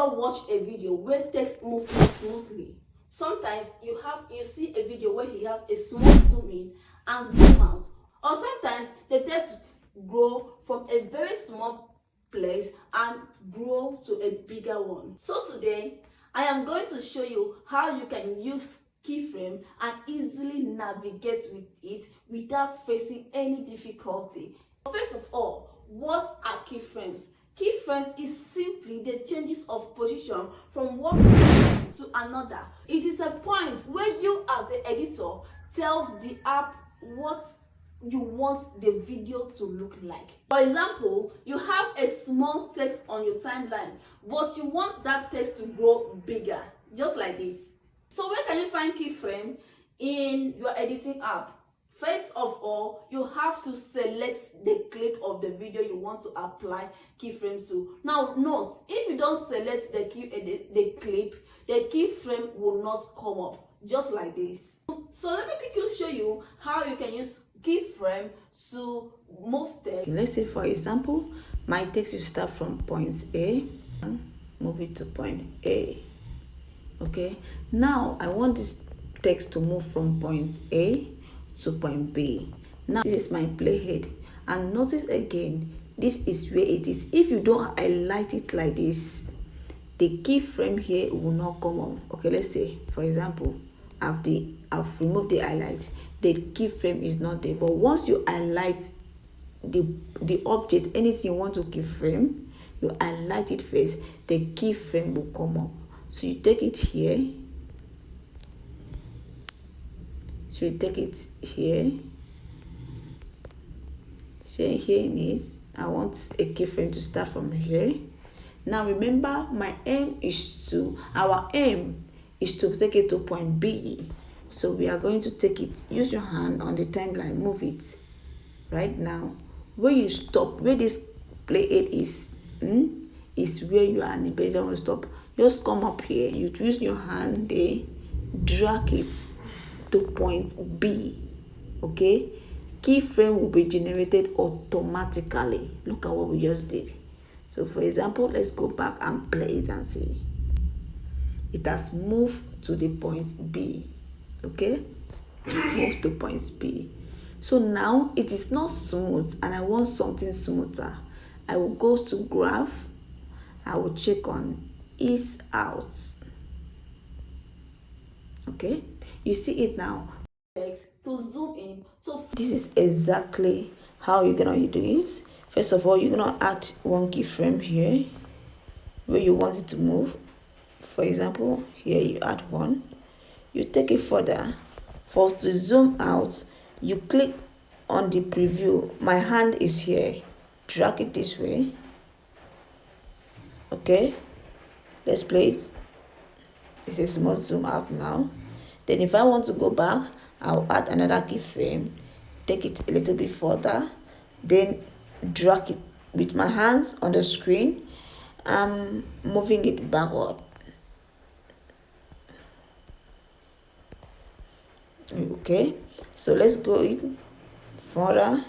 ever watched a video where text moves smoothly? Sometimes you see a video where he has a small zoom in and zoom out, or sometimes the text grow from a very small place and grow to a bigger one. So today I am going to show you how you can use keyframe and easily navigate with it without facing any difficulty. First of all, what are keyframes? Keyframes is simply the changes of position from one point to another. It is a point where you as the editor tells the app what you want the video to look like. For example, you have a small text on your timeline, but you want that text to grow bigger, just like this. So where can you find keyframe in your editing app? First of all, you have to select the clip of the video you want to apply keyframes to. Now note, if you don't select the clip, the keyframe will not come up, just like this. So let me quickly show you how you can use keyframe to move text. Let's say, for example, my text will start from point A and move it to point A. Okay, now I want this text to move from point A to point B. Now this is my playhead, and notice again, this is where it is. If you don't highlight it like this, the keyframe here will not come on. Okay, let's say, for example, I've removed the highlight, the keyframe is not there. But once you highlight the object, anything you want to keyframe, you highlight it first, the keyframe will come up. So you take it here, so you take it here, so here it is. I want a keyframe to start from here. Now remember, our aim is to take it to point B. So we are going to take it, use your hand on the timeline, move it. Right now, where you stop, where this playhead is where you are in the want to stop. Just come up here, you use your hand there, drag it to point B. Okay, keyframe will be generated automatically. Look at what we just did. So for example, let's go back and play it and see. It has moved to the point B. Okay, move to point B. So now it is not smooth and I want something smoother. I will go to graph, I will check on ease out. Okay, you see it now. To zoom in. So this is exactly how you're gonna do it. First of all, you're gonna add one keyframe here where you want it to move. For example, here you add one. You take it further. For to zoom out, you click on the preview. My hand is here. Drag it this way. Okay, let's play it. It's a small zoom out now. Then if I want to go back, I'll add another keyframe, take it a little bit further, then drag it with my hands on the screen. I'm moving it backward. Okay, so let's go in further.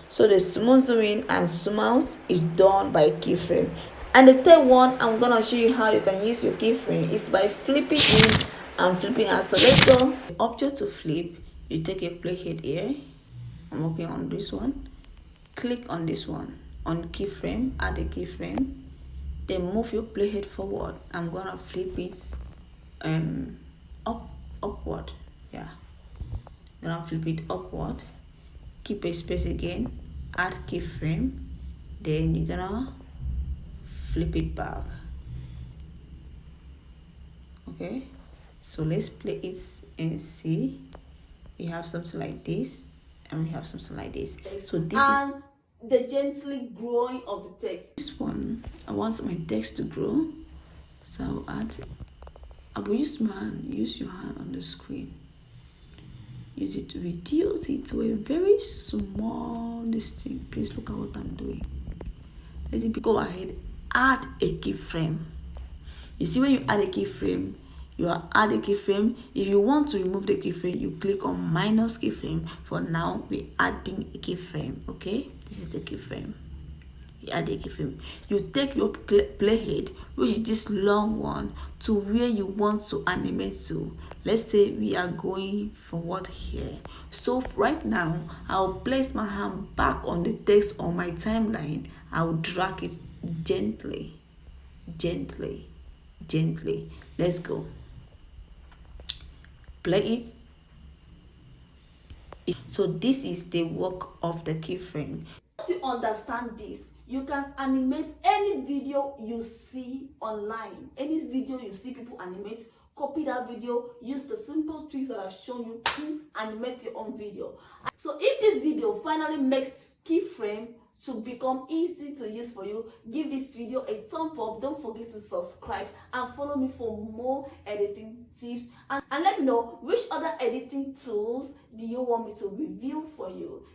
So the smooth zoom in and zoom out is done by keyframe. And the third one I'm gonna show you how you can use your keyframe is by flipping in and flipping out. So let's go. Object to flip, you take your playhead here. I'm working on this one. Click on this one on keyframe, add a keyframe, then move your playhead forward. I'm gonna flip it upward. Yeah, gonna flip it upward. Keep a space again, add keyframe, then you're gonna flip it back. Okay, so let's play it and see. We have something like this and we have something like this. So this is the gently growing of the text. This one, I want my text to grow, so I will use my hand. Use your hand on the screen. Use it to reduce it to a very small distance. Please look at what I'm doing. Let it go ahead. Add a keyframe. You see, when you add a keyframe, you are add a keyframe. If you want to remove the keyframe, you click on minus keyframe. For now, we're adding a keyframe. Okay, this is the keyframe. add a keyframe. You take your playhead, which is this long one, to where you want to animate to. Let's say we are going forward here. So right now, I'll place my hand back on the text on my timeline. I'll drag it gently, gently, gently. Let's go. Play it. So this is the work of the keyframe. Once you understand this, you can animate any video you see online. Any video you see people animate, copy that video, use the simple tricks that I've shown you to animate your own video. So if this video finally makes keyframe to become easy to use for you, give this video a thumb up. Don't forget to subscribe and follow me for more editing tips, and let me know which other editing tools do you want me to review for you.